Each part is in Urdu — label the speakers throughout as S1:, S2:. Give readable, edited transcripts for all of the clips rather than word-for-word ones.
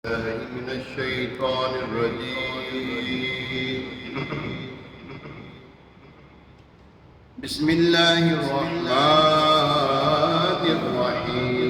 S1: من الشيطان الرجيم. بسم الله الرحمن الرحيم.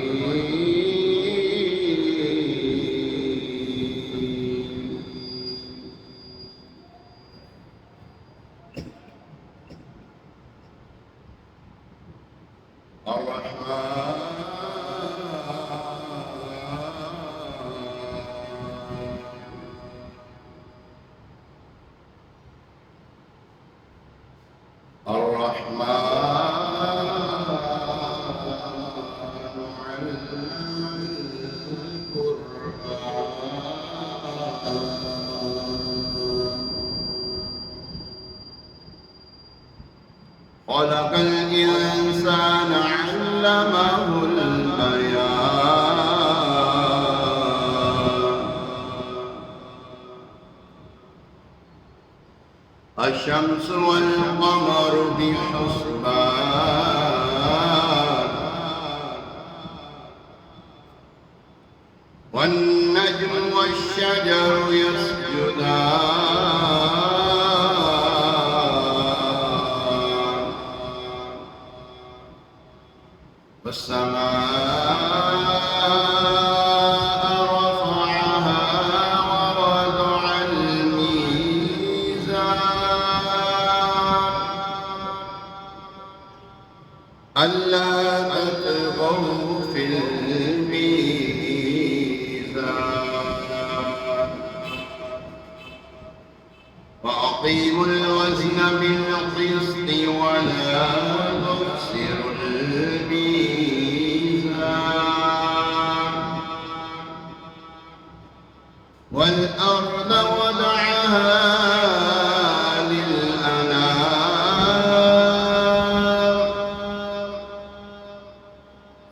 S1: خلق الإنسان علمه البيان. الشمس والقمر بحسبان، والنجم والشجر يسجدان، والسماء رفعها ووضع الميزان ألا تطغوا في الميزان وأقيموا الوزن بالقسط ولا تخسروا الميزان والأرض وضعها للأنام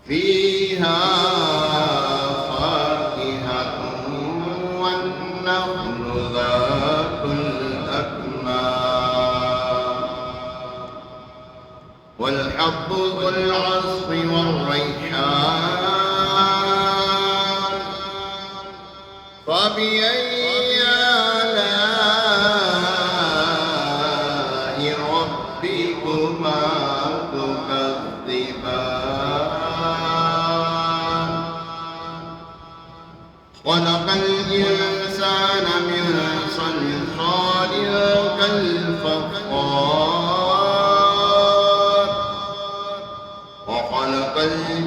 S1: فيها فاكهة والنخل ذات الأكمام والحب ذو العصف والريحان فبأي آلاء ربكما تكذبان. خلق الإنسان من صلصال كالفخار وخلق الجن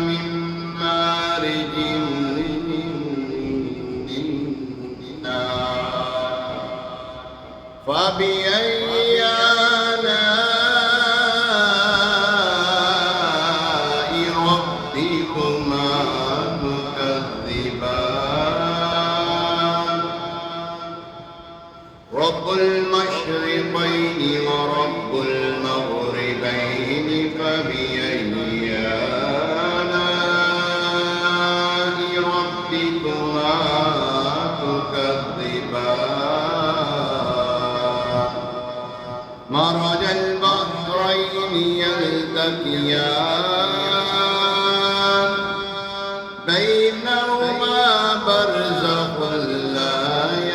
S1: من مارج من نار فبأي آلاء ربكما تكذبان. رب المشرقين ورب المغربين فبأي آلاء ربكما تكذبان. مرج البحرين يلتقيان بينهما برزخ لا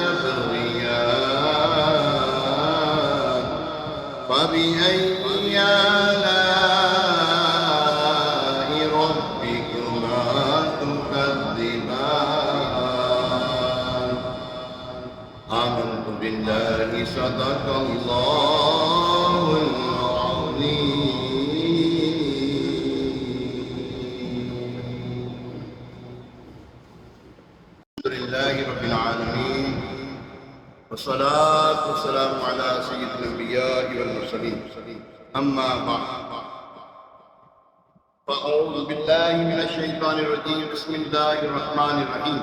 S1: يبغيان فبأي آلاء ربكما تكذبان. آمنت بالله صدق الله العظيم. الحمد لله رب العالمين والصلاة والسلام على سيد الأنبياء والمرسلين. أما بعد فأعوذ بالله من الشيطان الرجيم. بسم الله الرحمن الرحيم.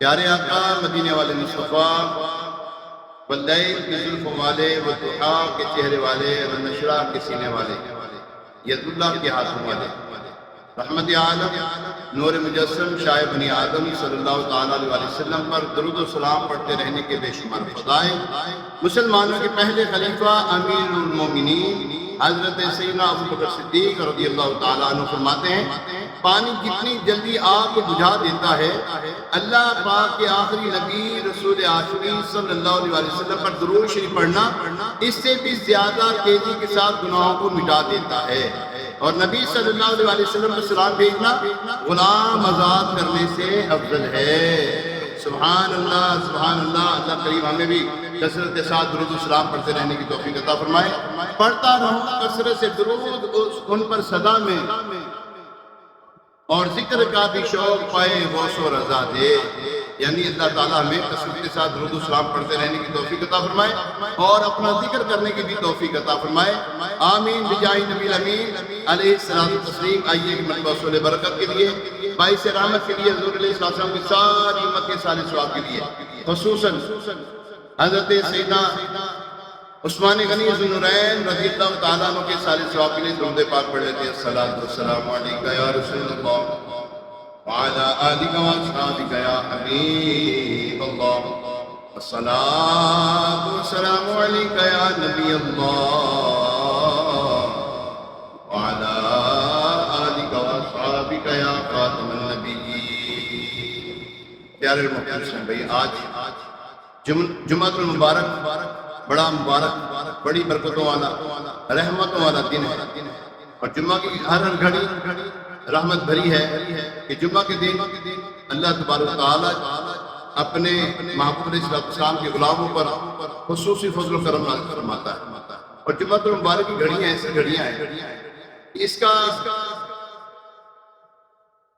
S1: پیارے آقا مدینے والے مصطفیٰ، واللیل کی زلف والے، والضحیٰ کے چہرے والے، والنشرہ کے سینے والے، ید اللہ کے ہاتھوں والے، رحمت عالم نور مجسم شاہ بنی آدم صلی اللہ تعالیٰ علیہ وسلم پر درود و سلام پڑھتے رہنے کے بے شمار فضائل۔ مسلمانوں کے پہلے خلیفہ امیر المومنین حضرت سیدنا ابو بکر صدیق رضی اللہ تعالیٰ عنہ فرماتے ہیں، پانی جتنی جلدی آگ کو بجھا دیتا ہے، اللہ پاک کے آخری نبی رسول آشری صلی اللہ علیہ وسلم پر درود شریف پڑھنا اس سے بھی زیادہ تیزی کے ساتھ گناہوں کو مٹا دیتا ہے، اور نبی صلی اللہ علیہ وسلم پر سلام بھیجنا غلام آزاد کرنے سے افضل ہے۔ سبحان اللہ سبحان اللہ۔ اللہ کریم ہمیں بھی کثرت کے ساتھ درود و سلام پڑھتے رہنے کی توفیق عطا فرمائے۔ پڑھتا رہوں کثرت سے درود ان پر صدا میں، اور ذکر کا بھی شوق پائے غوث و رضا دے۔ یعنی اللہ تعالیٰ ہمیں کثرت کے ساتھ درود و سلام پڑھتے رہنے کی توفیق عطا فرمائے اور اپنا ذکر کرنے کی بھی توفیق عطا فرمائے، آمین بجاہ نبی الامین علیہ الصلوۃ والتسلیم۔ آئیے کہ مرتبہ حصول برکت کے لیے، باعث رحمت کے لیے، حضور علیہ السلام کی ساری امت کے سارے ثواب کے لیے، خصوصاً حضرت سیدنا عثمان غنی ذو النورین رضی اللہ تعالیٰ عنہ کے سارے ثواب کے لیے درود پاک پڑھ لیتے ہیں۔ الصلاۃ والسلام علیکہ یا رسول اللہ وعلی آلہ واصحابہ یا حبیب اللہ، الصلاۃ والسلام علیکہ یا نبی اللہ وعلی آلہ واصحابہ یا خاتم النبیین۔ پیارے محترم بھائی، آج جمعہ المبارک بڑا مبارک، بڑی برکتوں والا، رحمتوں والا دن ہے، اور جمعہ کی ہر گھڑی رحمت بھری ہے کہ جمعہ کے دن اللہ تبارک و تعالیٰ اپنے محبوب علیہ السلام کے غلاموں پر خصوصی فضل و کرم فرماتا ہے، اور جمعہ المبارک کی گھڑیاں ایسی گھڑیاں ہیں، اس کا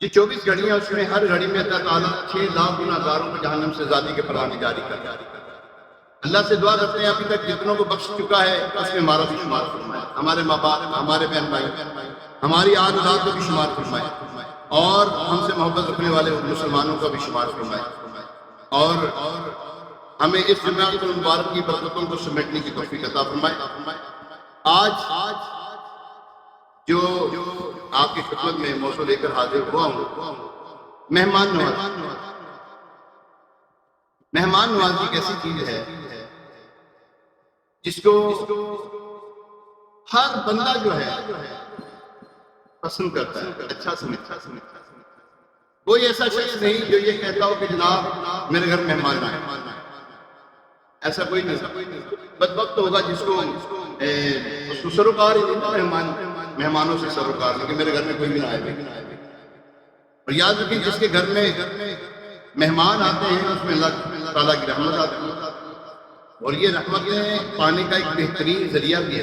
S1: یہ 24 گھڑیاں، اس میں ہر گھڑی میں اللہ تعالیٰ 6 لاکھ گناہگاروں کو جہنم سے آزادی کے پروانہ جاری کرتا ہے۔ اللہ سے دعا کرتے ہیں ابھی تک جتنوں کو بخش چکا ہے اس میں ہمارا بھی شمار فرمائے، ہمارے ماں باپ، ہمارے بہن بھائی، ہماری آل اولاد کو بھی شمار فرمائے، اور ہم سے محبت رکھنے والے مسلمانوں کا بھی شمار فرمائے، اور ہمیں اس جمعہ المبارک کی برکتوں کو سمیٹنے کی توفیق عطا فرمائے۔ آج جو آپ کی خدمت میں موضوع لے کر حاضر ہوا ہوں، مہمان نوازی۔ مہمان نوازی ایک ایسی چیز ہے جس کو ہر بندہ جو ہے پسند کرتا ہے، اچھا سمجھتا ہے۔ کوئی ایسا شخص نہیں جو یہ کہتا ہو کہ جناب میرے گھر مہمان آئے، ایسا کوئی نہیں۔ بدبخت ہوگا جس کو سروکار ہی نہیں، مہمانوں سے سروکار نہیں کہ میرے گھر میں کوئی بھی نہ آئے۔ اور یاد رکھیں جس کے گھر میں مہمان آتے ہیں اس میں اللہ تعالیٰ کی رحمت آتی ہے، اور یہ رحمتیں پانے کا ایک بہترین ذریعہ بھی ہے۔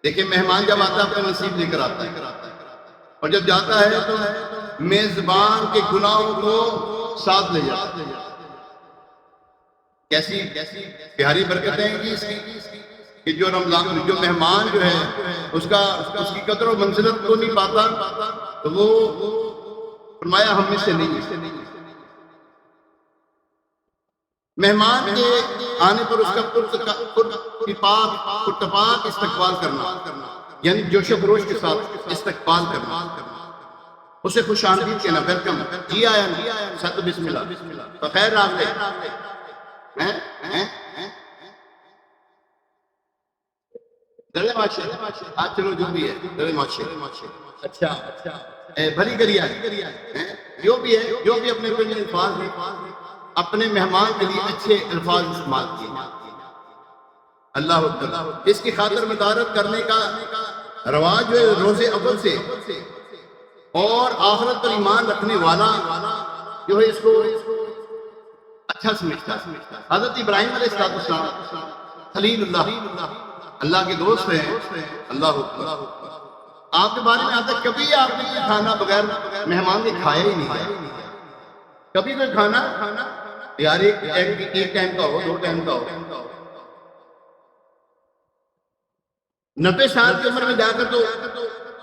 S1: دیکھیں مہمان جب آتا ہے اپنے نصیب لے کر آتا ہے، اور جب جاتا ہے تو میزبان کے گناہوں کو ساتھ لے جاتا ہے۔ کیسی پیاری برکتیں ہیں اس کی کہ جو مہمان جو ہے اس کی قدر و منزلت کو نہیں پاتا، تو وہ فرمایا ہم میں سے نہیں۔ مہمان کے آنے پر اس کا پاک استقبال کرنا، یعنی جوش و خروش کے ساتھ استقبال کرنا، اسے خوش آمدید کہنا، ویلکم، جی آیا نا، ساتھ بسم اللہ، بخیر رام لے، گلے ماشے، آج چلو جو بھی ہے گلے ماشے، اچھا بھری کری آئے، جو بھی ہے، جو بھی اپنے کوئی الفاظ ہیں اپنے مہمان کے لیے اچھے الفاظ استعمال کیے۔ اللہ اکبر۔ اس کی خاطر مدارت کرنے کا رواج جو ہے روز اول سے، اور آخرت پر ایمان رکھنے والا جو ہے اس کو اچھا سمجھتا۔ حضرت ابراہیم علیہ السلام خلیل اللہ، اللہ کے دوست ہیں، اللہ اکبر۔ آپ کے بارے میں آتا ہے کبھی آپ نے کوئی کھانا بغیر مہمان کے کھایا ہی نہیں ہے، کبھی کوئی کھانا یار ایک ٹائم کا ہو، 2 ٹائم کا ہو، 90 سال کی عمر میں جا کر تو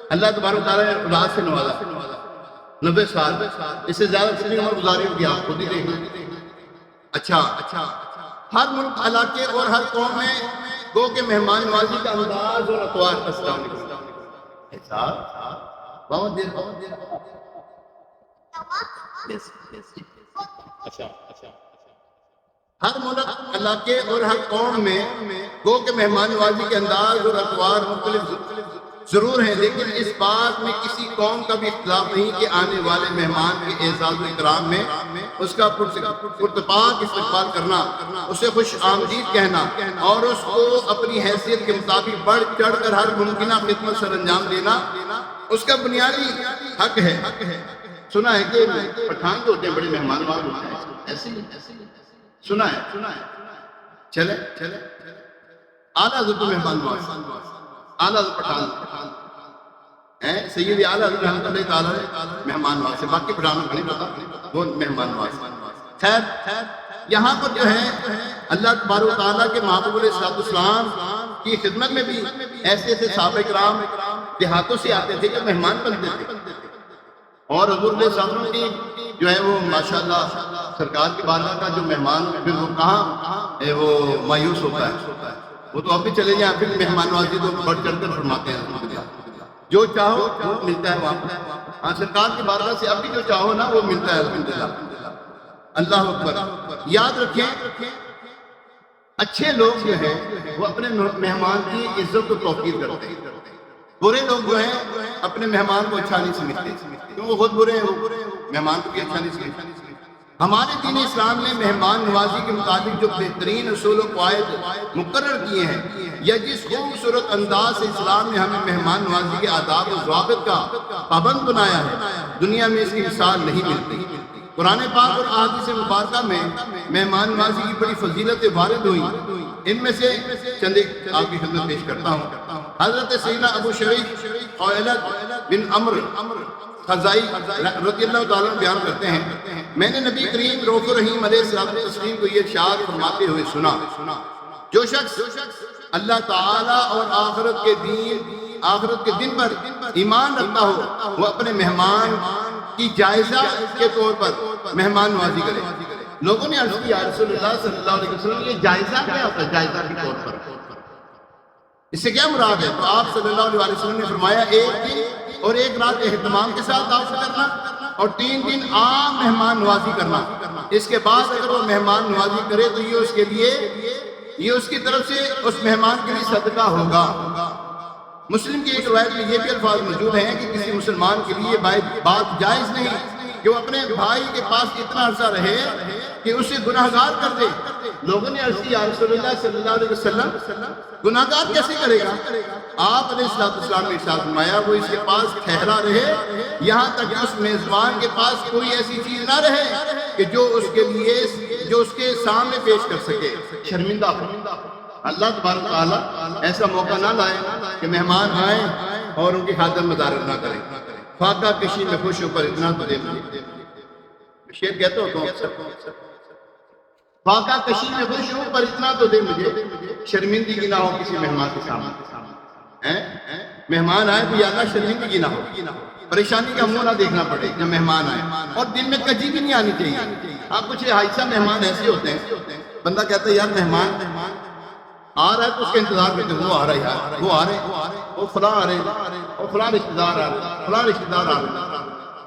S1: اللہ تبارک و تعالیٰ نے اولاد سے نوازا، 90 سال، اس سے زیادہ کتنی عمر گزاری ہوگی آپ خود ہی دیکھ لیں۔ اچھا ہر ملک، علاقے اور ہر قوم میں گو کہ مہمان نوازی کا انداز اور اطوار کا السلام ہر ملک، علاقے اور ہر قوم میں گو کہ مہمان نوازی کے انداز اور اطوار مختلف ضرور ہیں، لیکن اس بات میں کسی قوم کا بھی اختلاف نہیں کہ آنے والے مہمان کے اعزاز و اکرام میں اس کا پرتپاک استقبال کرنا، اسے خوش آمدید کہنا اور اس کو اپنی حیثیت کے مطابق بڑھ چڑھ کر ہر ممکنہ خدمت سر انجام دینا اس کا بنیادی حق ہے۔ سنا ہے کہ پٹھان جو ہوتے ہیں بڑے مہمان نواز ہوتے ہیں، ایسے سنا ہے؟ چلے اعلیٰ حضرت مہمان نواز، اعلیٰ حضرت پٹھان سید اعلیٰ حضرت رحمۃ اللہ تعالیٰ مہمان نواز سے، باقی پٹھانوں کو نہیں پتا وہ مہمان نواز۔ خیر یہاں پر جو ہے اللہ تبارک و تعالیٰ کے محبوب علیہ السلام کی خدمت میں بھی ایسے صحابہ کرام دیہاتوں سے آتے تھے جو مہمان بنتے تھے، اور حضور علیہ السلام کی جو ہے وہ ماشاءاللہ سرکار کی بارگاہ کا جو مہمان پھر وہ کہاں وہ مایوس ہوتا ہے، وہ تو اب بھی چلے جائیں، پھر مہمان نوازی تو بڑھ چڑھ کر فرماتے ہیں، جو چاہو وہ ملتا ہے وہاں پر۔ ہاں سرکار کی بارگاہ سے اب بھی جو چاہو نا وہ ملتا ہے الحمدللہ۔ اللہ اکبر۔ یاد رکھیں اچھے لوگ جو ہیں وہ اپنے مہمان کی عزت و توقیر کرتے ہیں، برے لوگ جو ہیں اپنے مہمان کو اچھا نہیں سمجھتے کیوں وہ خود برے ہیں، وہ مہمان کو بھی اچھا نہیں سمجھتے۔ ہمارے دین اسلام نے مہمان نوازی کے مطابق جو بہترین اصول و قواعد مقرر کیے ہیں، یا جس خوبصورت انداز سے اسلام نے ہمیں مہمان نوازی کے آداب و ضوابط کا پابند بنایا ہے، دنیا میں اس کی مثال نہیں ملتی۔ قرآن پاک اور احادیث مبارکہ میں مہمان نوازی کی بڑی فضیلتیں وارد ہوئی، ان میں سے چند ایک آپ کی خدمت پیش کرتا ہوں۔ حضرت سیدنا ابو شریف خیلد بن عمرو خزائی رضی اللہ تعالیٰ بیان کرتے ہیں، میں نے نبی کریم رؤوف الرحیم علیہ السلام کو یہ ارشاد فرماتے ہوئے سنا، جو شخص اللہ تعالیٰ اور آخرت کے دن پر ایمان رکھتا ہو وہ اپنے مہمان کی جائزہ کے طور پر مہمان نوازی کرے۔ لوگوں نے عرض کیا رسول اللہ صلی اللہ علیہ وسلم یہ جائزہ کیا ہوتا ہے؟ جائزہ کے طور پر اس سے کیا مراد ہے؟ تو آپ صلی اللہ علیہ وسلم نے فرمایا ایک دن اور ایک رات اہتمام کے ساتھ دعوت کرنا اور 3 دن عام مہمان نوازی کرنا، اس کے بعد اگر وہ مہمان نوازی کرے تو یہ اس کے لیے، یہ اس کی طرف سے اس مہمان کے لیے صدقہ ہوگا۔ مسلم کی ایک روایت میں یہ بھی الفاظ موجود ہیں کہ کسی مسلمان کے لیے بات جائز نہیں کہ وہ اپنے بھائی کے پاس اتنا عرصہ رہے کہ اسے گناہگار کر دے۔ لوگوں نے عرض کیا رسول اللہ صلی اللہ علیہ وسلم گناہگار کیسے کرے گا؟ آپ علیہ السلام نے ارشاد فرمایا وہ اس کے پاس ٹھہرا رہے یہاں تک کہ اس میزبان کے پاس کوئی ایسی چیز نہ رہے کہ جو اس کے سامنے پیش کر سکے، شرمندہ ہو۔ اللہ تبارک تعالیٰ ایسا موقع نہ لائے کہ مہمان آئیں اور ان کی خاطر مدارت نہ کریں۔ فاقہ کشی میں خوش ہو پر اتنا تو دے مجھے، شعر کہتا ہوتا ہوں اکثر، فاقہ کشی میں خوش ہو پر اتنا تو دے مجھے، شرمندگی نہ ہو کسی مہمان کے سامنے۔ مہمان آئے تو یا اللہ شرمندگی نہ ہو، پریشانی کا منہ نہ دیکھنا پڑے جب مہمان آئے، اور دل میں کجی بھی نہیں آنی چاہیے۔ آپ کچھ حادثہ مہمان ایسے ہوتے ہیں، بندہ کہتا ہے یار مہمان آ رہا ہے تو اس کا انتظار کرتے ہیں، وہ آ رہا ہے یار، وہ آ رہے، وہ فلاں آ رہے، وہ فلاں رشتہ دار آ رہے، فلاں رشتہ دار آ رہے،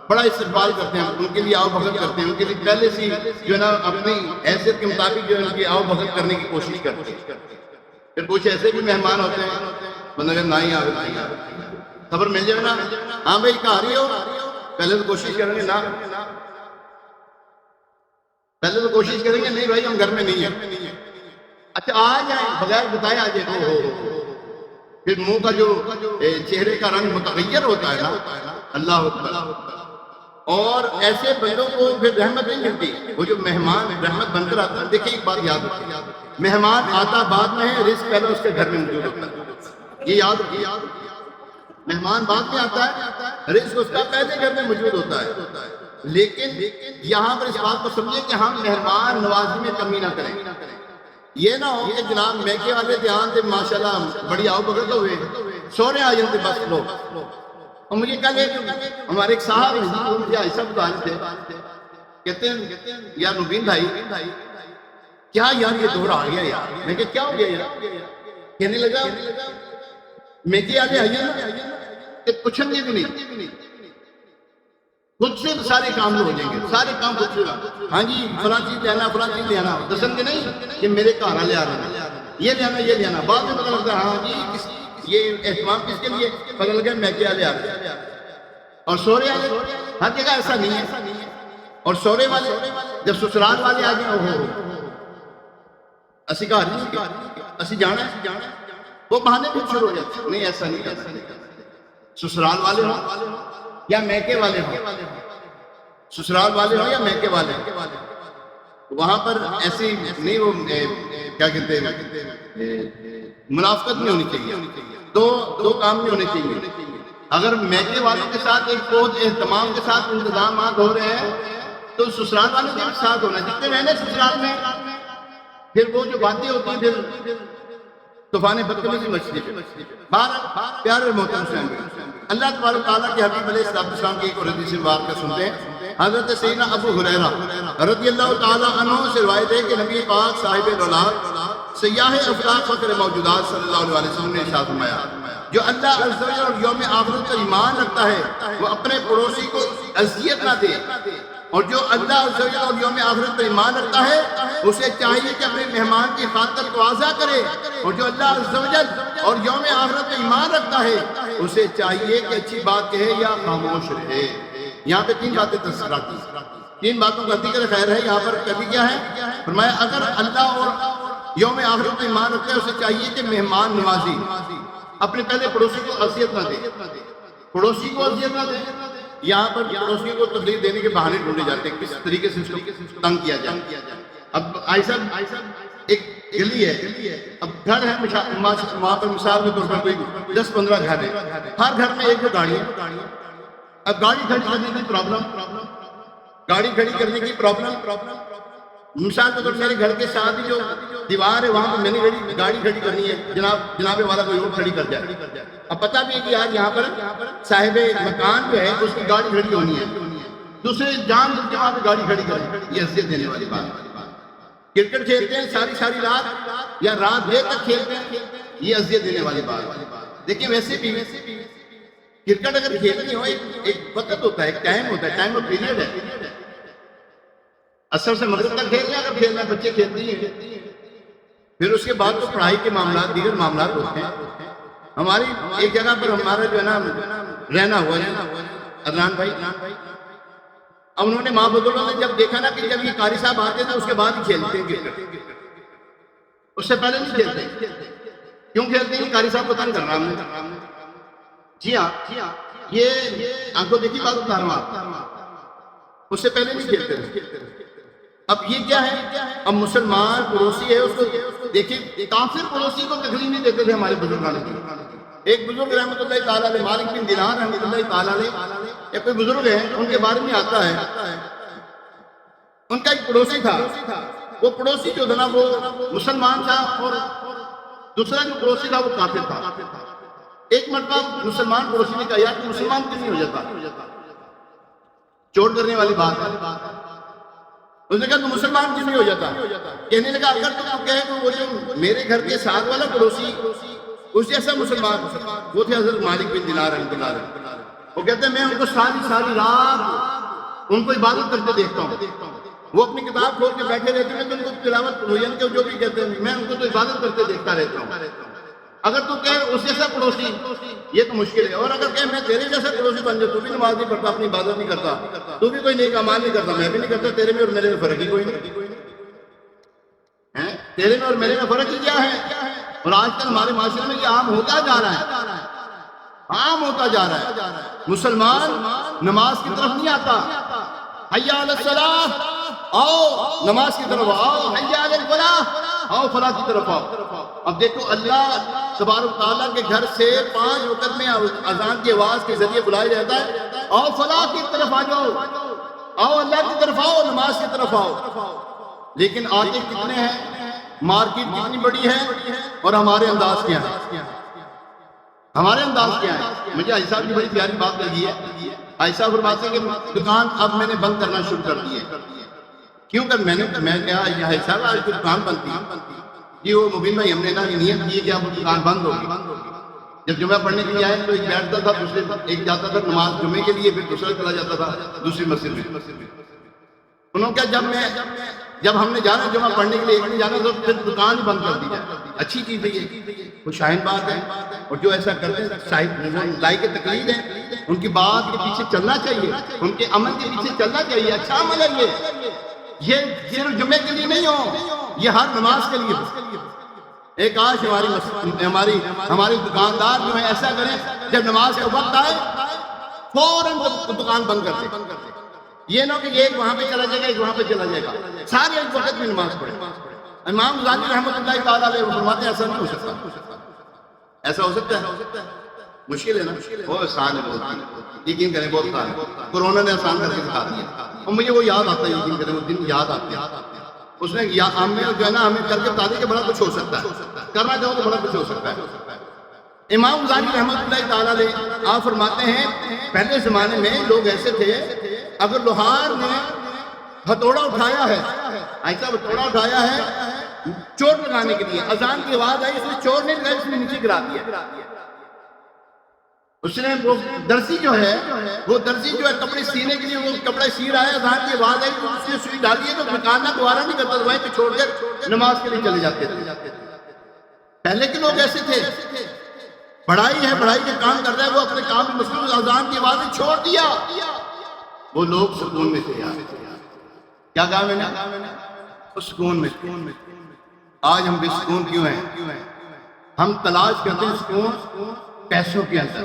S1: بڑا استقبال کرتے ہیں، ان کے لیے آؤ بھگت کرتے ہیں، ان کے لیے پہلے سے جو ہے نا اپنی حیثیت کے مطابق جو ہے ان کی آؤ بھگت کرنے کی کوشش کرتے ہیں۔ پھر کچھ ایسے بھی مہمان ہوتے ہیں بندہ کہ نہ ہی آ رہے، خبر مل جائے نا، ہاں بھائی کہاں رہی ہو، پہلے تو کوشش کریں گے نا، پہلے تو کوشش کریں گے نہیں بھائی ہم گھر میں نہیں ہیں، اچھا آ جائیں بغیر بتائے آ جائیں، پھر منہ کا جو چہرے کا رنگ متغیر ہوتا ہے نا، اللہ اکبر۔ اور ایسے بندوں کو پھر رحمت نہیں ملتی، وہ جو مہمان رحمت بن کر آتا ہے۔ دیکھیں ایک بات یاد رکھیں، مہمان آتا بعد میں ہے، رزق پہلے اس کے گھر میں موجود ہوتا ہے، یہ یاد رکھیں۔ مہمان بعد میں آتا ہے، رزق اس کا پہلے گھر میں موجود ہوتا ہے، لیکن یہاں پر اس بات کو سمجھیں کہ ہم مہمان نوازی میں کمی نہ کریں۔ یہ نہ ہو کہ جناب میکے والے دھیان سے ماشاءاللہ بڑی آؤ بھگت ہوئے سونے آ جاتے بس لوگ، اور مجھے کل ہمارے ایک صاحب ہیں مجھے ایسا بتا رہے تھے، کہتے ہیں یار مبین بھائی کیا یار یہ دور آ گیا یار. میں کہ کیا ہو گیا یار؟ کہنے لگا میں کہ آگے آئیے نا کہ پوچھیں گے بھی نہیں، خود سے سارے کام ہو جائیں گے، سارے کام خود سے. ہاں جی فلاں چیز لینا فلاں چیز لینا، دسن گے نہیں کہ میرے گھر والے آ رہے ہیں یہ لینا یہ لینا. بعد میں پتہ لگتا ہے ہاں جی یہ اہتمام کس کے لیے، پتہ لگا میں کیا لے آ رہے ہیں. اور سورے والے ہر جگہ ایسا نہیں ہے. اور سورے والے جب سسرال والے آ گئے ہو اسی گھر نہیں اسی جانا ہے، وہ بہانے بھی شروع ہو جاتے نہیں ایسا نہیں کرنا. سسرال والے ہوں یا میکے والے ہوں، سسرال والے ہوں یا میکے والے ہوں، وہاں پر ایسی نہیں وہ کیا کہتے ہیں منافقت نہیں ہونی چاہیے، دو کام نہیں ہونے چاہیے. اگر میکے والوں کے ساتھ ایک بہت اہتمام کے ساتھ انتظامات ہو رہے ہیں تو سسرال والوں کے ساتھ ہونا جتنے رہنے سسرال میں. پھر وہ جو باتیں ہوتی ہیں پھر طوفان بدتمیزی مچھلی پیارے محترم حسین اللہ تبارک تعالیٰ کے حبیب علیہ السلام کی ایک اور حدیث مبارکہ سنتے ہیں. حضرت سیدنا ابو ہریرہ رضی اللہ تعالیٰ عنہ سے روایت ہے کہ نبی پاک صاحب الولاد سیاح افلاق فخر موجودات صلی اللہ علیہ وسلم نے ارشاد فرمایا جو اللہ عز و جل اور یوم آخرت پر ایمان رکھتا ہے وہ اپنے پڑوسی کو اذیت نہ دے، اور جو اللہ عز و جل اور یوم آخرت پر ایمان رکھتا ہے اسے چاہیے کہ اپنے مہمان کی خاطر تواضع کرے، اور جو اللہ عز و جل اور یوم آخرت پر ایمان رکھتا ہے اسے چاہیے کہ اچھی بات کہے یا خاموش رہے. یہاں پہ تین باتیں تذکرات کی، تین باتوں کا ذکر خیر ہے. یہاں پر کبھی کیا ہے فرمایا اگر اللہ اور یوم آخرت پر ایمان رکھتا ہے اسے چاہیے کہ مہمان نوازی اپنے پہلے پڑوسی کو اذیت نہ دے، پڑوسی کو اذیت نہ دے. یہاں پر پڑوسی کو تکلیف دینے کے بہانے ڈھونڈے جاتے ہیں کس طریقے سے اس کو تنگ کیا جائے. اب ایسا ایک گلی ہے، اب گھر ہے وہاں پر مثال کے طور پر کوئی 10-15 گھر ہے، ہر گھر میں ایک دو گاڑی ہے. اب گاڑی کھڑی کرنے کی پرابلم، گاڑی کھڑی کرنے کی پرابلم مثال کے طور پر میرے گھر کے ساتھ ہی جو دیوار ہے وہاں پہ میں نے گاڑی کھڑی کرنی ہے، جناب والا کوئی اور کھڑی کر جائے. اب پتہ بھی ہے کہ آج یہاں پر صاحب مکان جو ہے اس کی گاڑی کھڑی ہونی ہے، دوسرے جان بوجھ کے وہاں پہ گاڑی کھڑی کریں، یہ اذیت دینے والی بات. کرکٹ کھیلتے ہیں ساری رات یا رات دیر تک کھیلتے ہیں، یہ اذیت دینے والی بات. دیکھیں ویسے بھی کرکٹ اگر کھیلنی ہو ایک وقت ہوتا ہے، ایک ٹائم ہوتا ہے، ٹائم آف پیریڈ ہے. اثر سے مغرب تک کھیلنا اگر کھیلنا بچے کھیلتے ہیں، پھر اس کے بعد تو پڑھائی کے معاملات دیگر معاملات ہوتے ہیں. ہماری ایک جگہ پر ہمارا جو ہے نا رہنا ہوا ہے عدنان بھائی، اب انہوں نے ماں بزرگوں نے جب دیکھا نا کہ جب یہ قاری صاحب آتے تھے اس کے بعد ہی کھیلتے ہیں کرکٹ، اس سے پہلے نہیں کھیلتے. کیوں کھیلتے ہیں؟ قاری صاحب کو تنگ کرنا ہم نے. جی ہاں یہ آپ کو دیکھی بات بتا رہا ہوں، اس سے پہلے نہیں کھیلتے تھے. اب یہ کیا ہے؟ اب مسلمان پڑوسی ہے اس کو دیکھیں، کافر پڑوسی کو تکلیف نہیں دیتے تھے ہمارے بزرگان. ایک بزرگ رحمۃ اللہ تعالیٰ علیہ مالک بن دینار رحمۃ اللہ تعالیٰ علیہ ایک کوئی بزرگ ہیں، ان کے بارے میں آتا ہے ان کا ایک پڑوسی تھا. وہ پڑوسی جو تھا نا وہ مسلمان تھا اور دوسرا جو پڑوسی تھا وہ کافر تھا. ایک مرتبہ مسلمان پڑوسی نے کہا یار تو مسلمان کیوں نہیں ہو جاتا؟ چوٹ کرنے والی بات ہے. اس نے کہا تو مسلمان کیوں نہیں ہو جاتا؟ کہنے لگا اگر تم کہے تو وہ جو میرے گھر کے ساتھ والا پڑوسی اس جیسا مسلمان وہ تھے حضرت مالک بن دینار رحمۃ اللہ علیہ. وہ کہتے ہیں میں ان کو ساری رات ان کو عبادت کرتے دیکھتا ہوں، وہ اپنی کتاب کھول کے بیٹھے رہتے ہیں تو ان کو تلاوت کے جو بھی کہتے ہیں میں ان کو تو عبادت کرتے دیکھتا رہتا ہوں. اگر تو کہے اس جیسا پڑوسی یہ تو مشکل ہے، اور اگر کہے میں تیرے جیسا پڑوسی بن جاؤں، تو بھی نماز نہیں پڑھتا، اپنی عبادت نہیں کرتا، تو بھی کوئی نیک اعمال نہیں کرتا، میں بھی نہیں کرتا، تیرے میں اور میرے میں فرق ہی کوئی نہیں. تیرے میں اور میرے میں فرق ہی کیا ہے؟ اور آج کل ہمارے معاشرے میں یہ عام ہوتا جا رہا ہے، عام ہوتا جا رہا ہے. مسلمان نماز کی طرف نہیں آتا، حی علی الصلاۃ آؤ نماز کی طرف آؤ، حی علی الفلاح آؤ فلاح کی طرف آؤ. اب دیکھو اللہ تبارک تعالیٰ کے گھر سے 5 وقت میں اذان کی آواز کے ذریعے بلایا جاتا ہے آؤ فلاح کی طرف آ جاؤ، آؤ اللہ کی طرف آؤ، نماز کی طرف آؤ. لیکن آتے کتنے ہیں، مارکیٹ کتنی بڑی ہے اور ہمارے انداز کیا ہے. ہمارے انداز کیا ہے؟ مجھے حاجی صاحب کی بڑی پیاری بات لگی ہے. حاجی صاحب فرماتے ہیں کہ دکان اب میں نے بند کرنا شروع کر دی ہے. کیوں کر میں کہا حاجی صاحب آج تو دکان بند تھی. جی وہ مبین بھائی ہم نے نا نیت کی کہ اب دکان بند ہوگی. جب جمعہ پڑھنے کے لیے آئے تو ایک بیٹھتا تھا, دوسرے ایک جاتا تھا نماز جمعے کے لیے, پھر دوسرا چلا جاتا تھا دوسری مسجد میں. انہوں نے کہا جب ہم نے جانا جمعہ پڑھنے کے لیے ایک نہیں جانا تو پھر دکان ہی بند کر دی جائے. اچھی چیز ہے یہ, وہ شاہین بات ہے. اور جو ایسا کرتے ہیں صاحب لائی کے تقلید ہے, ان کی بات کے پیچھے چلنا چاہیے, ان کے عمل کے پیچھے چلنا چاہیے. اچھا عمل ہے یہ صرف جمعے کے لیے نہیں ہو, یہ ہر نماز کے لیے ہو. ایک کاش ہماری دکاندار جو ہے ایسا کریں, جب نماز کا وقت آئے فوراً دکان بند کر دیں. یہ نہ کہ ایک وہاں پہ چلا جائے گا ایک وہاں پہ چلا جائے گا, سارے ایک وقت میں نماز پڑھے. امام غزالی رحمۃ اللہ تعالیٰ علیہ فرماتے ہیں ایسا نہیں ہو سکتا. ایسا ہو سکتا ہے؟ مشکل ہے نا. وہ آسان ہے, بہت یقین کریں بہت آسان ہے. کورونا نے آسان کر کے دکھا دیا. اور مجھے وہ یاد آتا ہے, یقین کریں وہ دن یاد آتے ہیں. اس نے ہمیں جو ہے نا ہمیں کر کے بتا دیا کہ بڑا کچھ ہو سکتا ہے, کرنا چاہو تو بڑا کچھ ہو سکتا ہے. امام غزالی رحمۃ اللہ تعالیٰ علیہ آپ فرماتے ہیں پہلے زمانے میں لوگ ایسے تھے, اگر لوہار نے ہتھوڑا اٹھایا ہے, ایسا ہتھوڑا اٹھایا ہے چوٹ لگانے کے لیے, اذان کی آواز آئی, اس نے چوٹ نہیں لگائی, اس نے نیچے گرا دیا. اس نے وہ درزی جو ہے کپڑے سینے کے لیے وہ کپڑے سی رہا ہے, اذان کی آواز آئی تو اس نے سوئی ڈالی ہے تو نکالنا دوبارہ نہیں کرتا, وہیں پہ چھوڑ کر نماز کے لیے چلے جاتے تھے. پہلے کے لوگ ایسے تھے, بڑائی ہے بڑائی کے کام کر رہے ہیں, وہ اپنے کام میں مصروف, اذان کی آواز چھوڑ دیا. وہ لوگ سکون میں تھے. کیا کہا میں نے؟ سکون میں. آج ہم بے سکون کیوں ہیں؟ ہم تلاش کرتے ہیں سکون پیسوں کے اندر,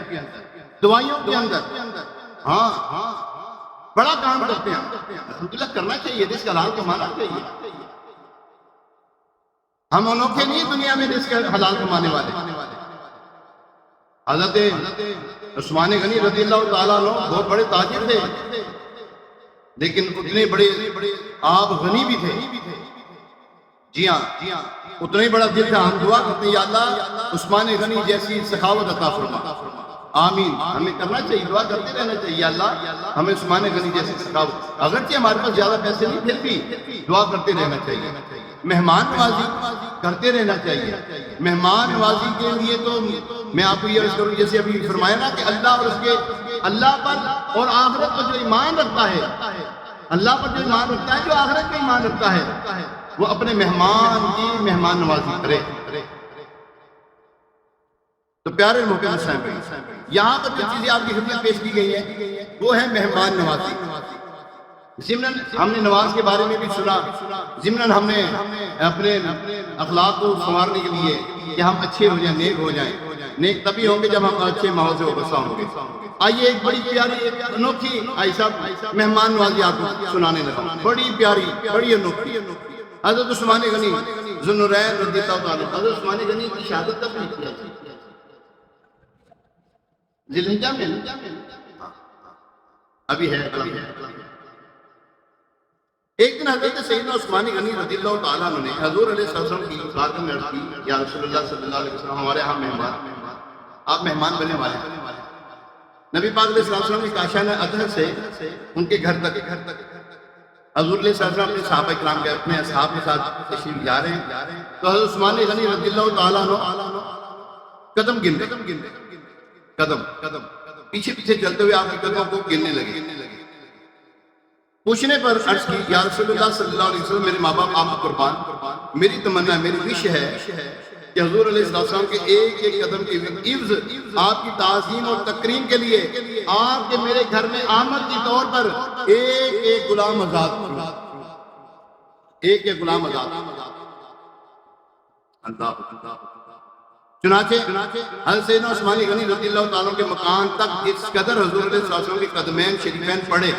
S1: دوائیوں کے اندر. ہاں بڑا کام کرتے ہیں, الحمدللہ کرنا چاہیے, رزق حلال کمانا چاہیے. ہم انوکھے نہیں دنیا میں رزق حلال کمانے والے. حضرت عثمان غنی رضی اللہ تعالیٰ عنہ بہت بڑے تاجر تھے, لیکن اتنے بڑے آپ غنی بھی تھے. جی ہاں, اتنا ہی بڑا دل تھا. ہم دعا کرتے ہیں یا اللہ عثمان غنی جیسی سخاوت عطا فرما. آمین. ہمیں کرنا چاہیے, دعا کرتے رہنا چاہیے یا اللہ ہمیں عثمان غنی جیسی سخاوت. اگرچہ ہمارے پاس زیادہ پیسے نہیں, پھر بھی دعا کرتے رہنا چاہیے. مہمان نوازی کرتے رہنا چاہیے. مہمان نوازی کے لیے تو میں آپ کو یہ عرض کروں, جیسے ابھی فرمایا نا کہ اللہ پر اور آخرت پر جو ایمان رکھتا ہے, اللہ پر جو ایمان رکھتا ہے, جو آخرت پہ ایمان رکھتا ہے, وہ اپنے مہمان کی مہمان نوازی کرے. تو پیارے محترم صاحب, یہاں پر جو چیزیں آپ کی خدمت پیش کی گئی ہیں وہ ہے مہمان نوازی. ضمناً ہم نے نماز کے بارے میں بھی سنا, ضمناً ہم نے اپنے اخلاق کو سنوارنے کے لیے کہ ہم اچھے ہو جائیں, نیک ہو جائیں. نیک تبھی ہوں گے جب ہم اچھے ماحول سے وابستہ ہوں گے. آئیے ایک بڑی پیاری انوکھی صاحب مہمان نوازی آپ کو سنانے لگا, بڑی پیاری بڑی انوکھی. حضرت عثمان غنی ذو النورین رضی اللہ تعالیٰ, حضرت عثمان غنی کی شہادت تب نہیں کی ذی الحجہ میں, ابھی ہے. ایک دن حضرت سیدنا عثمان غنی رضی اللہ تعالیٰ عنہ نے حضور علیہ السلام کی بارگاہ میں عرض کی, یا رسول اللہ صلی اللہ علیہ وسلم ہمارے ہاں مہمان, آپ مہمان بننے والے ہیں. نبی پاک علیہ السلام کی کاشان اطہر سے ان کے گھر تک حضور علیہ السلام اپنے صحابہ کرام کے اپنے اصحاب کے ساتھ تشریف جا رہے ہیں, تو حضرت عثمان غنی رضی اللہ تعالیٰ عنہ قدم گن رہے, قدم پیچھے چلتے ہوئے آپ کے قدموں کو گننے لگے. پوچھنے پر عرض کی, یا رسول اللہ صلی اللہ علیہ وسلم میرے ماں باپ آپ کو قربان, میری تمنا میری وش ہے کہ حضور علیہ السلام کے ایک ایک قدم کے عوض آپ کی تعظیم اور تکریم کے لیے آپ کے میرے گھر میں آمد کے طور پر ایک ایک غلام آزاد, ایک ایک غلام آزاد. چنانچہ حضرت سیدنا عثمان غنی رضی اللہ تعالیٰ کے مکان تک اس قدر حضور علیہ السلام کے قدمین شریفین پڑے.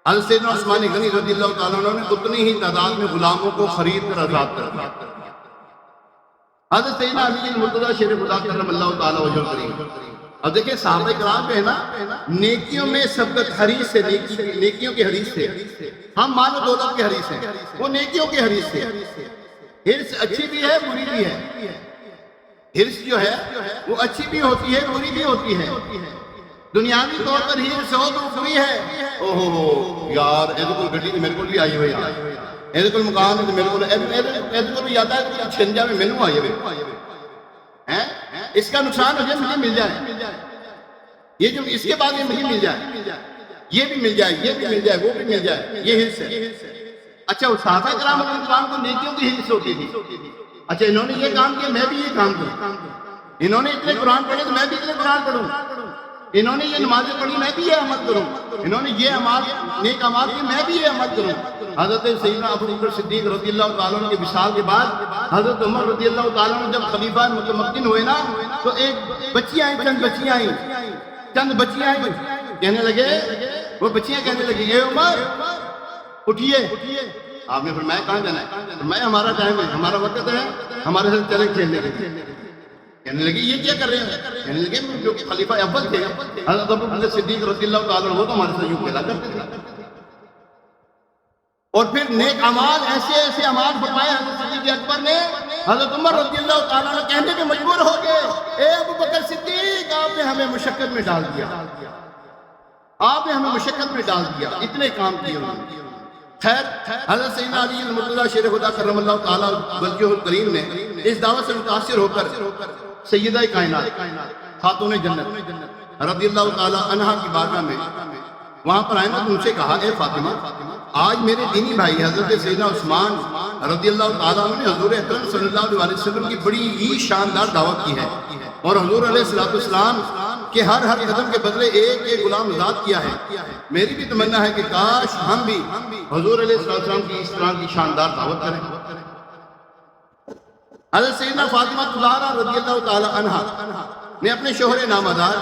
S1: حضرت سیدنا عثمان غنی رضی اللہ تعالیٰ نے اتنی ہی تعداد میں غلاموں کو خرید کر آزاد کر دیا. حضرت سیدنا علی المرتضیٰ شیر خدا کرم اللہ تعالیٰ وجہ کریم. اب دیکھیں صحابہ کرام جو ہے نا نیکیوں میں سبقت حریص سے, نیکیوں کے حریص سے. ہم مال و دولت کے حریص ہیں, وہ نیکیوں کے حریص سے. حرص اچھی بھی ہے بری بھی ہے. ہرس جو ہے وہ اچھی بھی ہوتی ہے بری بھی ہوتی ہے. دنیاوی طور پر ہرس ہو تو بری ہے. اوہ یار یہ تو گڈی میرے کو بھی آئی ہوئی ہے, یہ تو مکان ہے میرے کو بھی یاد ہے چھن جائے میرے کو آئی ہوئی ہے. اس کا نقصان ہو جائے مجھے مل جائے, یہ جو اس کے بعد یہ مجھے مل جائے, یہ بھی مل جائے, یہ بھی مل جائے, وہ بھی مل جائے, یہ ہرس ہے. اچھا وہ صحابہ کرام علیہ السلام کو نیکیوں کی ہرس ہوتی تھی. اچھا انہوں نے یہ کام کیا میں بھی یہ کام کروں, انہوں نے اتنے قرآن پڑھے تو میں بھی اتنے قرآن پڑھوں, انہوں نے یہ نمازیں پڑھی میں بھی یہ عمل کروں, انہوں نے یہ عمال نیک عمال کی میں بھی یہ عمل کروں. حضرت سیدنا ابو بکر صدیق رضی اللہ تعالیٰ عنہ کے وصال کے بعد حضرت عمر رضی اللہ تعالیٰ عنہ جب خلیفہ متمکن ہوئے نا تو ایک بچیاں آئیں, چند بچیاں آئیں کہنے لگے, وہ بچیاں کہنے لگی اے عمر اٹھیے. آپ نے فرمایا کہاں جانا ہے؟ فرمایا ہمارا ٹائم ہے, ہمارا وقت ہے, ہمارے ساتھ چلے کھیلنے کے لیے. کہنے لگے یہ کیا کر رہے ہیں؟ کہنے لگے جو کہ خلیفہ اول تھے حضرت ابو بکر صدیق رضی اللہ تعالیٰ عنہ وہ تو ہمارے ساتھ یوں کھیلا کرتے تھے. اور پھر نیک اعمال ایسے ایسے اعمال فرمائے حضرت صدیق اکبر نے, حضرت عمر رضی اللہ تعالیٰ عنہ کہنے پہ مجبور ہو گئے اے ابو بکر صدیق آپ نے ہمیں مشقت میں ڈال دیا, آپ نے ہمیں مشقت میں ڈال دیا, اتنے کام کیے انہوں نے. خیر حضرت سیدنا علی المرتضیٰ شیر خدا کرم اللہ تعالیٰ وجہہ الکریم نے اس دعوت سے متاثر ہو کر سیدہ کائنات خاتون جنت رضی اللہ تعالیٰ عنہا کی بارگاہ میں وہاں پر آئے نا تو ان سے کہا اے فاطمہ آج میرے دینی بھائی حضرت سیدنا عثمان رضی اللہ تعالیٰ عنہ نے حضور اکرم صلی اللہ علیہ وسلم کی بڑی ہی شاندار دعوت کی ہے, اور حضور علیہ السلام کے ہر قدم کے بدلے ایک ایک غلام آزاد کیا ہے. میری بھی تمنا ہے کہ کاش ہم بھی حضور علیہ السلام کی اس طرح کی شاندار دعوت کریں. حضرت سیدنا فاطمہ الزہرا رضی اللہ تعالی عنہا نے اپنے شوہر نامدار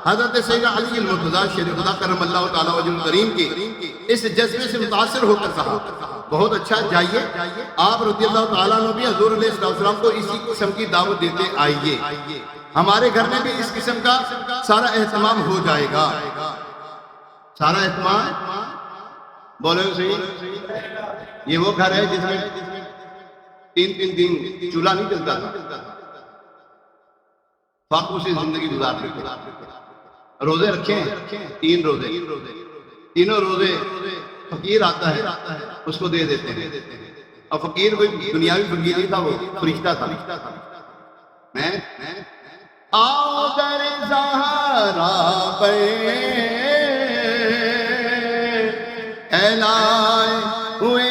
S1: حضرت سیدنا علی المرتضیٰ شیر خدا کرم اللہ تعالی وجہ الکریم کے اس جذبے سے متاثر ہو کر کہا بہت اچھا جائیے آپ رضی اللہ تعالیٰ عنہ بھی حضور علیہ السلام کو اسی قسم کی دعوت دیتے آئیے, ہمارے گھر میں بھی اس قسم کا سارا اہتمام ہو جائے گا. سارا اہتمام بولے صحیح, یہ وہ گھر ہے جس میں 3 دن چولہا نہیں چلتا تھا, فاقوں سے زندگی گزارتے تھے. روزے رکھے ہیں 3 روزے, تینوں روزے فقیر آتا ہے اس کو دے دیتے ہیں, اور فقیر کوئی دنیاوی فقیر نہیں تھا, وہ فرشتہ تھا. میں آؤ در زہرا پہ اعلائے ہوئے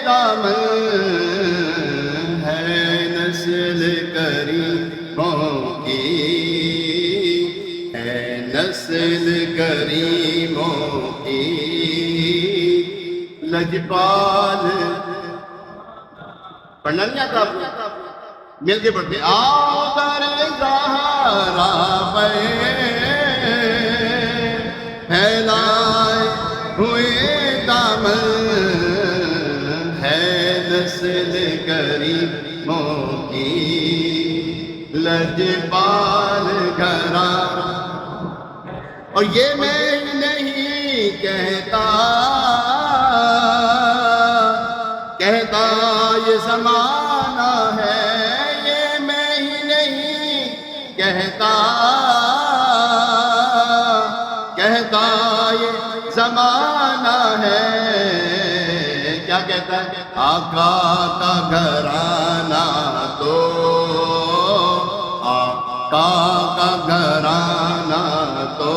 S1: دامن ہے نسل کریموں کی, ہے نسل کریموں کی لجپال. پڑھنا نہیں آتا آپ کو, مل کے پڑھتے آؤ در زہرا پہ پھیلائے ہوئے دامن ہے نسل کریموں کی لجپال گھراں. اور یہ میں نہیں کہتا یہ زمانہ ہے, یہ میں ہی نہیں کہتا یہ زمانہ ہے. کیا کہتا ہے؟ آقا کا گھرانہ تو آقا کا گھرانہ تو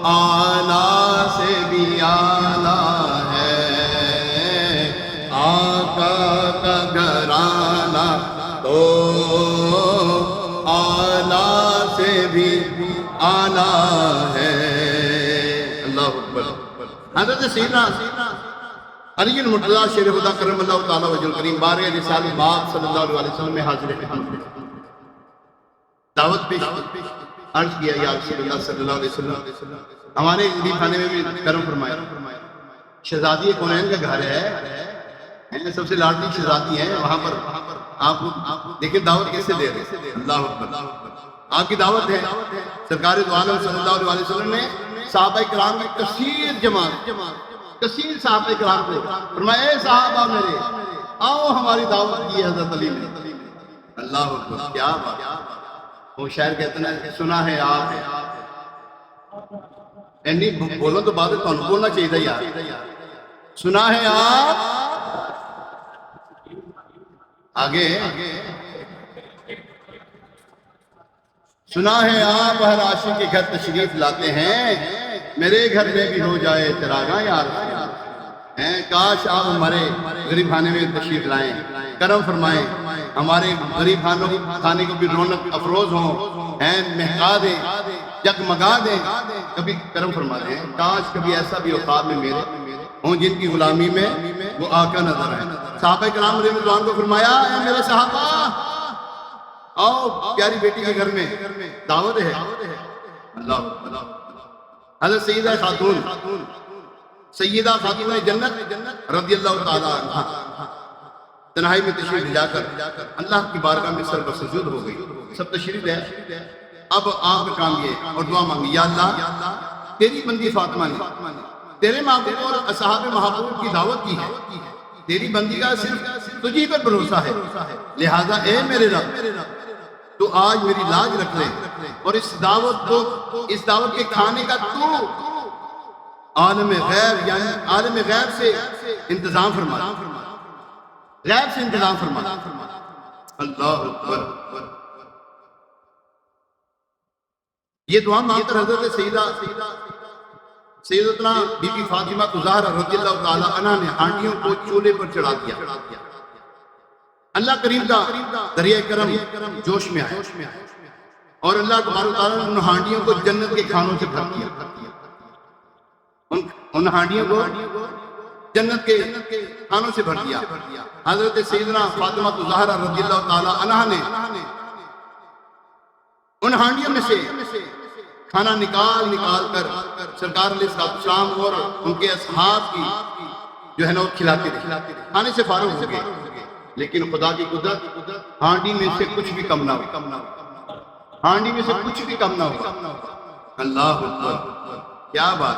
S1: آلہ سے بھی آلہ ہے, آقا کا گھرانہ تو آلہ سے بھی آلہ ہے. اللہ اکبر. حضرت سیدنا علی المرتضیٰ شیر خدا کرم اللہ تعالیٰ وجہ الکریم بارگاہ رسالت باب صلی اللہ علیہ وسلم میں حاضر ہیں, دعوت پیش عرض کیا یا رسول اللہ صلی اللہ علیہ وسلم ہمارے عیدی خانے میں بھی کرم فرمایا. شہزادی کونین کا گھر ہے, سب سے لاڈلی شہزادی ہیں, وہاں پر آپ دیکھیں دعوت کیسے دے رہے. اللہ اکبر. آپ کی دعوت ہے. سرکار دو عالم صلی اللہ علیہ وسلم نے صحابہ کرام کی کثیر جماعت, کثیر صحابہ کرام کو فرمایا اے صحابہ میرے آؤ ہماری دعوت کی ہے حضرت علی نے. اللہ اکبر، کیا بات۔ وہ شاعر کہتے ہیں سنا ہے آپ اینی بولو تو بات تو بولنا چاہیے یار، سنا ہے آپ آگے، سنا ہے آپ ہر عاشق کے گھر تشریف لاتے ہیں، میرے گھر میں بھی ہو جائے چراغاں یار، کاش آپ ہمارے غریب خانے میں تشریف لائیں، کرم فرمائیں، ہمارے غریب خانے کو بھی رونق افروز ہوں، مہکا دیں، جگمگا دیں، کبھی کرم فرما دیں۔ کاش کبھی ایسا بھی اوقات میں میرے ہوں جن کی غلامی میں وہ آقا نظر آئے۔ صحابہ کرام رضی اللہ عنہ کو فرمایا اے میرے صحابہ آؤ پیاری بیٹی کے گھر میں دعوت ہے۔ اللہ حضرت سیدہ خاتون جنت رضی اللہ تعالیٰ عنہ تنہائی میں تشریف لے جا کر اللہ کی بارگاہ میں سر بسجود ہو گئی، سب تشریف ہے۔ اب آپ کا کام یہ اور دعا مانگی، یا اللہ تیری بندی فاطمہ نے تیرے محبوب اور اصحاب محبوب کی دعوت کی ہے، تیری بندی کا صرف تجھی پر بھروسہ ہے، لہذا اے میرے رب تو آج میری لاج رکھ لے اور اس دعوت کے کھانے کا تو عالم غیب یعنی عالم غیب سے انتظام فرما، غیب سے انتظام فرما۔ اللہ اکبر۔ یہ دعا مانگ کر حضرت سیدتنا بی بی فاطمہ زہرا رضی اللہ تعالی عنہ نے ہانڈیوں کو چولہے پر چڑھا دیا۔ اللہ کریم کا دریائے کرم جوش میں آیا اور اللہ تبارک تعالیٰ نے ان ہانڈیوں کو جنت کے کھانوں سے بھر دیا، ان ہانڈیوں کو جنت کے کھانوں سے بھر دیا۔ حضرت سیدنا فاطمہ زہرا رضی اللہ تعالی عنہ نے ان ہانڈیوں میں سے کھانا نکال کر سرکار علیہ السلام اور ان کے اصحاب کی جو ہے نا وہ کھلاتے رہے، کھانے سے فارغ ہو گئے، لیکن خدا کی قدرت ہانڈی میں سے کچھ بھی کم نہ ہو، ہانڈی میں سے کچھ بھی کم نہ ہو۔ اللہ اکبر، کیا بات۔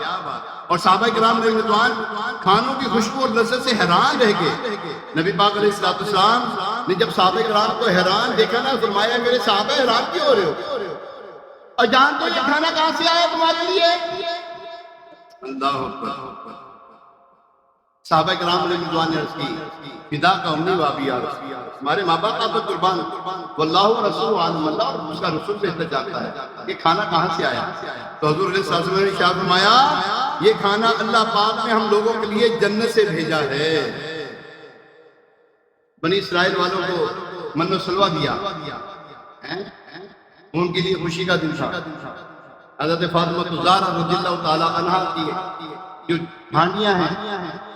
S1: اور صحابہ کرام رضی اللہ عنہ کھانوں کی خوشبو اور لذت سے حیران رہ گئے۔ نبی پاک علیہ السلام نے جب صحابہ کرام کو حیران دیکھا نا، فرمایا میرے صحابہ حیران کیوں ہو رہے ہو، اور جانتے ہو یہ کھانا کہاں سے آیا تمہارے لیے؟ اللہ اکبر۔ صحابہ کرام رضی اللہ عنہ نے عرض کی فدا کا امی وابی یا رسول اللہ، ہمارے ماں باپ آپ پر قربان، واللہ رسول عالم، اللہ اور اس کا رسول بہتر جانتا ہے یہ کھانا کہاں سے آیا۔ تو حضور علیہ السلام نے ارشاد فرمایا یہ کھانا اللہ پاک نے ہم لوگوں کے لیے جنت سے بھیجا ہے۔ بنی اسرائیل والوں کو من و سلوہ دیا، ان کے لیے خوشی کا دن تھا۔ حضرت فاطمہ زہرا رضی اللہ تعالی عنہا کی جو ہانڈیاں ہیں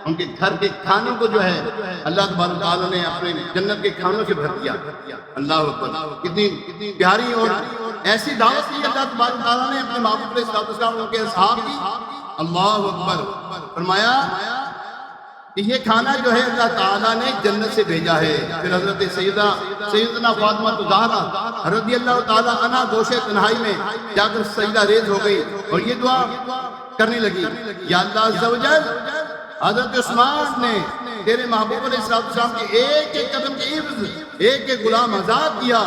S1: ان کے گھر کے کھانوں کو جو ہے اللہ تبارک تعالیٰ نے اپنے جنت کے کھانوں سے بھر دیا۔ اللہ اکبر، کتنی پیاری اور ایسی دعوت کی اللہ تبارک تعالیٰ نے اپنے محبوب علیہ السلام ان کے اصحاب کی۔ اللہ اکبر، فرمایا کہ یہ کھانا جو ہے اللہ تعالیٰ نے جنت سے بھیجا ہے۔ پھر حضرت سیدنا فاطمہ زہرا رضی اللہ تعالیٰ عنہ گوشے تنہائی میں جا کر سجدہ ریز ہو گئی اور یہ دعا کرنے لگی، یا اللہ عز و جل حضرت عثمان نے تیرے محبوب علیہ السلام کے ایک ایک قدم کے عوض ایک ایک غلام آزاد کیا،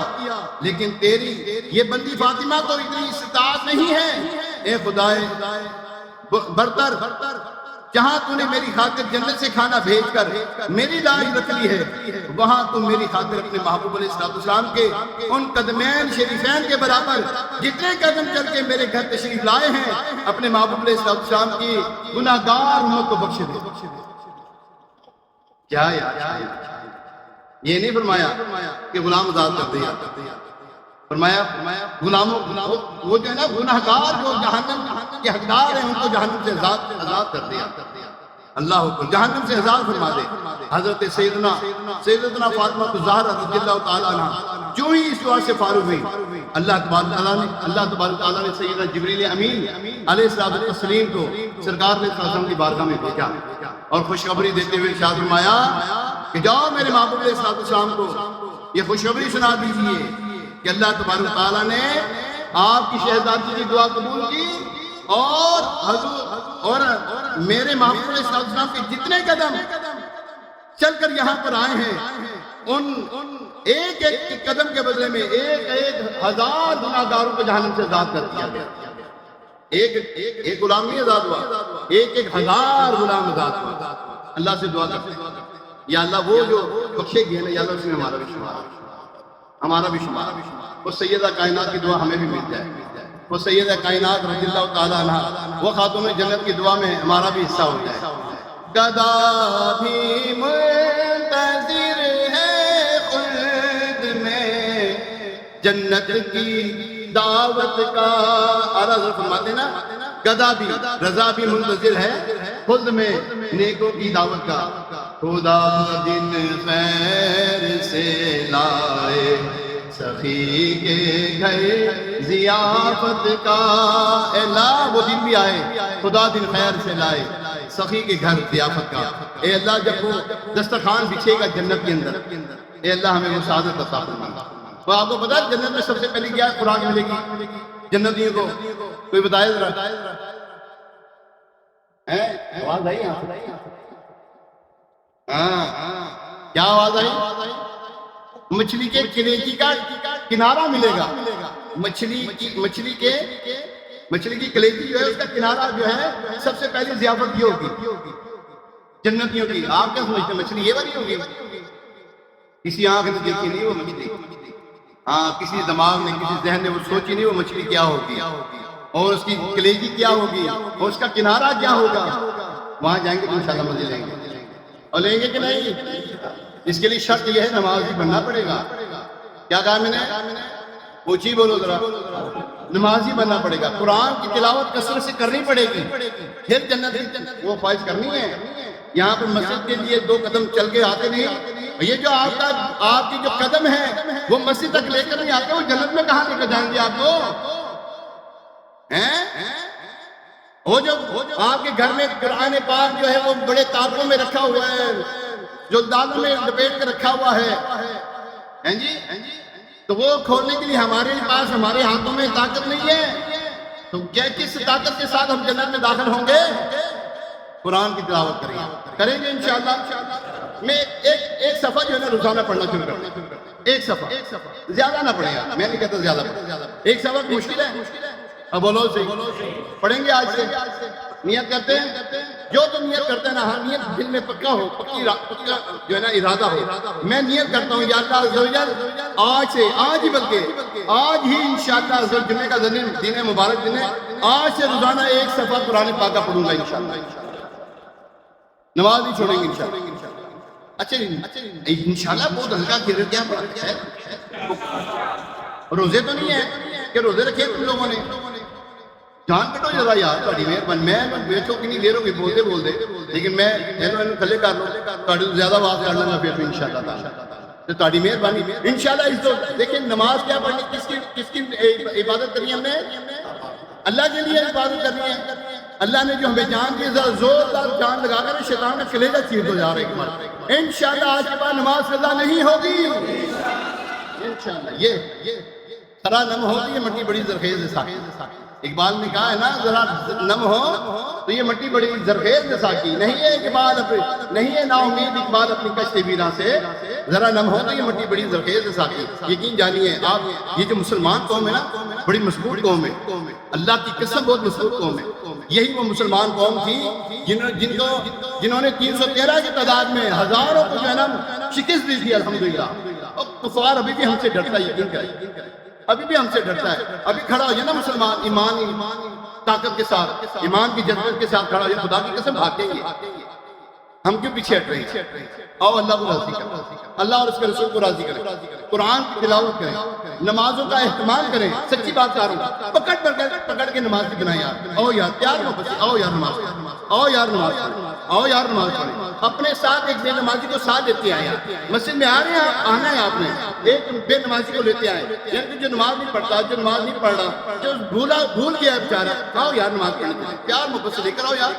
S1: لیکن تیری یہ بندی فاطمہ کو اتنی استطاعت نہیں ہے۔ اے خدائے برتر، جہاں تو نے میری خاطر جنت سے کھانا بھیج کر میری لاج رکھ لی ہے، وہاں تو میری خاطر اپنے محبوب علیہ السلام کے ان قدمین شریفین کے برابر جتنے قدم چل کے میرے گھر تشریف لائے ہیں اپنے محبوب علیہ السلام کی گناہ گار امت کو بخش دے۔ کیا یہ نہیں فرمایا کہ غلام آزاد کر دیا، فرمایا غلاموں وہ جو ہے نا گناہ گار جو جہنم کے حقدار ہیں ان کو جہنم سے آزاد کر دیا۔ اللہ کو جہنم سے آزاد فرما دے۔ حضرت سیدنا فاطمہ زہرا رضی اللہ تعالیٰ عنہ جو ہی اس دعا سے فارغ ہوئی، اللہ تبارک تعالیٰ نے سیدنا جبریل امین علیہ السلام کو سرکار علیہ السلام کی بارگاہ میں بھیجا اور خوشخبری دیتے ہوئے ارشاد فرمایا کہ جاؤ میرے محبوب علیہ السلام کو یہ خوشخبری سنا دیجیے کہ اللہ تبارک تعالیٰ نے آپ کی شہزادی کی دعا قبول کی اور حضور اور میرے محبوب علیہ السلام کے جتنے قدم چل کر یہاں پر آئے ہیں ایک ایک قدم کے بدلے میں 1000 گناہگاروں کو جہنم سے آزاد کر دیا گیا. ایک غلام نہیں آزاد ہوا، 1000 غلام آزاد ہوا. اللہ سے دعا کرتے ہیں یا اللہ وہ جو بخشے گئے نا یا اللہ اس میں ہمارا بھی شمار. وہ سیدہ کائنات کی دعا ہمیں بھی مل جائے. وہ سیدہ کائنات رضی اللہ تعالیٰ عنہ وہ خاتون جنت کی دعا میں ہمارا بھی حصہ ہو جائے. گدا بھی منتظر ہے خلد میں جنت کی دعوت کا. عرض فرماتے نا گدا بھی رضا بھی منتظر ہے خلد میں نیکوں کی دعوت کا. خدا دن خیر سے لائے سخی کے گھر ضیافت کا. اے اللہ وہ دن بھی آئے خدا دن خیر سے لائے سخی کے گھر ضیافت کا. اے اللہ جب وہ دسترخوان بچھے گا جنت کے اندر، اے اللہ ہمیں وہ سعادت عطا فرما. اور آپ کو پتا ہے جنت میں سب سے پہلے کیا خوراک ملے گی جنتیوں کو؟ کوئی بتائے ذرا. آواز آئی؟ ہاں کیا آواز آئی؟ مچھلی کے کلیجی کا کنارہ ملے گا. مچھلی کی کلیجی جو ہے اس کا کنارہ جو ہے سب سے پہلے ضیافت یہ ہوگی جنتیوں کی. آپ کیا سمجھتے ہیں مچھلی یہ والی ہوگی؟ کسی آنکھ نے دیکھی نہیں وہ مچھلی، ہاں کسی دماغ نے کسی ذہن نے وہ سوچی نہیں وہ مچھلی کیا ہوگی اور اس کی کلیجی کیا ہوگی اور اس کا کنارہ کیا ہوگا. وہاں جائیں گے تو انشاءاللہ مزے لیں گے. اور لیں گے کہ نہیں؟ اس کے لیے شرط یہ ہے نماز بھی پڑھنا پڑے گا. کیا کہا میں نے؟ اونچی بولو ذرا. نمازی بننا پڑے گا. قرآن کی تلاوت کثرت سے کرنی پڑے گی پھر جنت وہ فائز کرنی ہے. یہاں پر مسجد کے لیے 2 قدم چل کے آتے نہیں. یہ جو آپ کی جو قدم ہے وہ مسجد تک لے کر نہیں آتے، وہ جنت میں کہاں لے کر جائیں گے آپ کو؟ وہ جو آپ کے گھر میں قرآن پاک جو ہے وہ بڑے تابوں میں رکھا ہوا ہے، جو دالوں میں لپیٹ کے رکھا ہوا ہے جی، تو وہ کھولنے کے لیے ہمارے پاس ہمارے ہاتھوں میں طاقت نہیں ہے. تو کیا کس طاقت کے ساتھ ہم جنت میں داخل ہوں گے؟ قرآن کی تلاوت کریں گے انشاءاللہ. میں ایک صفحہ جو ہے نا روزانہ پڑھنا شروع کرتا ہوں. ایک صفحہ زیادہ نہ پڑھے گا، میں نہیں کہتا زیادہ ایک صفحہ مشکل ہے. اب بولو صحیح پڑھیں گے آج سے. نیت کرتے ہیں جو تو نیت کرتے ہیں نا، ہر نیت دل میں پکا ہو، پکا جو ہے نا ارادہ ہو. میں نیت کرتا ہوں یا اللہ عز و جل آج سے، آج ہی بلکہ آج ہی انشاءاللہ جمعے کا دن ہے، مبارک دن ہے، آج سے روزانہ ایک صفحہ قرآن پاک کا پڑھوں گا انشاءاللہ. نماز نہیں چھوڑیں گے انشاءاللہ. اچھا انشاءاللہ بہت ہلکا کیا ہے. روزے تو نہیں ہے کہ روزے رکھے تم لوگوں نے؟ جان کٹو ذرا یار تھوڑی مہربانی. میں بیٹھو کہ نہیں دیر ہوگی بولتے لیکن میں تھلے کر لو تھوڑی زیادہ آواز کر لینا پھر انشاءاللہ تعالیٰ. تو تھوڑی مہربانی انشاءاللہ. اس تو دیکھیں نماز کیا پڑھنی، کس کی عبادت کرنی ہم نے؟ اللہ کے لیے عبادت کرنی ہے. اللہ نے جو ہمیں جان دی زوردار جان لگا کر شیطان نے کلیجہ چیر دو جا رہے ہیں. انشاءاللہ آج کے بعد نماز قضا نہیں ہوگی انشاءاللہ. یہ سرا نم ہوتی ہے مٹی بڑی زرخیز ہے ساکی. اقبال نے کہا ہے نا ذرا نم ہو تو یہ مٹی بڑی زرخیز ہے ساکی. نہیں ہے اقبال نہیں ہے نا امید اقبال اپنی کشت ویراں سے. ذرا نم ہو تو یہ مٹی بڑی زرخیز ہے ساکی. یقین جانیے آپ یہ جو مسلمان قوم ہے نا بڑی مضبوط قوم ہے. اللہ کی قسم بہت مضبوط قوم ہے. یہی وہ مسلمان قوم تھی جنہوں نے 313 کی تعداد میں ہزاروں کو جو ہے نا شکست دی تھی الحمدللہ. اور کفار ابھی بھی ہم سے ڈرتا ہے. یقین کریں ابھی بھی ہم سے ڈرتا ہے. ابھی کھڑا ہو جائے نا مسلمان ایمان طاقت کے ساتھ، ایمان کی جذبت کے ساتھ کھڑا ہو جائے، خدا کی قسم بھاگیں گے. ہم کیوں پیچھے ہٹ رہے ہیں؟ آؤ اللہ کو راضی کریں، اللہ اور اس کے رسول کو راضی کریں، قرآن کی تلاوت کریں، نمازوں کا اہتمام کریں. سچی بات کر رہا ہوں، پکڑ کے نماز کی بنائیں. آؤ یار پیار محبت سے آؤ یار نماز پڑھیں، آؤ یار نماز پڑھیں، آؤ یار نماز پڑھیں. اپنے ساتھ ایک بے نمازی کو ساتھ لیتے آئے. مسجد میں آ رہے ہیں، آنا ہے آپ نے، ایک بے نمازی کو لیتے آئے. یعنی جو نماز نہیں پڑھتا، جو نماز نہیں پڑھ رہا، جو بھول گیا ہے بیچارہ، آؤ یار نماز پڑھنے کے لیے پیار محبت سے لے کر آؤ یار.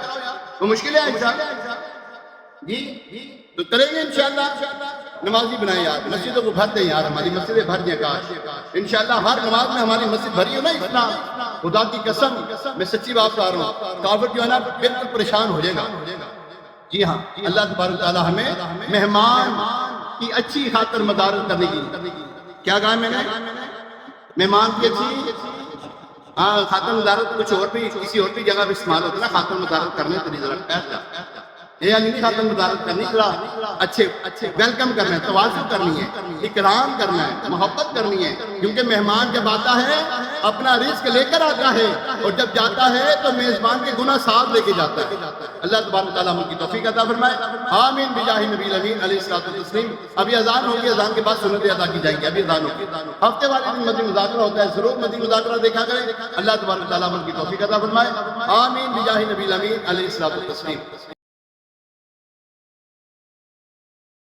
S1: وہ مشکل ہے ایسا جی تو کریں گے انشاءاللہ. نمازی بنائیں یار، مسجدوں کو بھر دیں یار، ہماری مسجدیں بھر دیں. کاش انشاءاللہ ہر نماز میں ہماری مسجد بھری ہو نا. اسلام خدا کی قسم میں سچی بات کر رہا ہوں، کافر جو ہے نا بالکل پریشان ہو جائے گا. جی ہاں اللہ تبارک تعالیٰ ہمیں مہمان کی اچھی خاطر مدارت کرنے کی. کیا کہا میں نے؟ مہمان کی اچھی خاطر مدارت کچھ اور بھی کسی اور بھی جگہ پہ استعمال ہوتا ہے نا. خاطر مدارت کرنے تو نہیں ذرا ایسا یہ نہیں خاطر مدارت کرنی ذرا اچھے ویلکم کرنا ہے, تواضع کرنی ہے, اکرام کرنا ہے, محبت کرنی ہے. کیونکہ مہمان جب آتا ہے اپنا رزق لے کر آتا ہے اور جب جاتا ہے تو میزبان کے گناہ ساتھ لے کے جاتا ہے. اللہ تبارک تعالیٰ ہم کی توفیق عطا فرمائے. آمین بجاہ نبی الامین علیہ الصلوۃ والتسلیم. ابھی اذان ہوگی, اذان کے بعد سنتیں ادا کی جائیں گی. ابھی اذان ہوگی. ہفتے والے دن مدنی مذاکرہ ہوتا ہے, ضرور مدنی مذاکرہ دیکھا کریں. اللہ تبارک تعالیٰ ہم کی توفیق عطا فرمائے. آمین بجاہ نبی الامین علیہ الصلوۃ والتسلیم.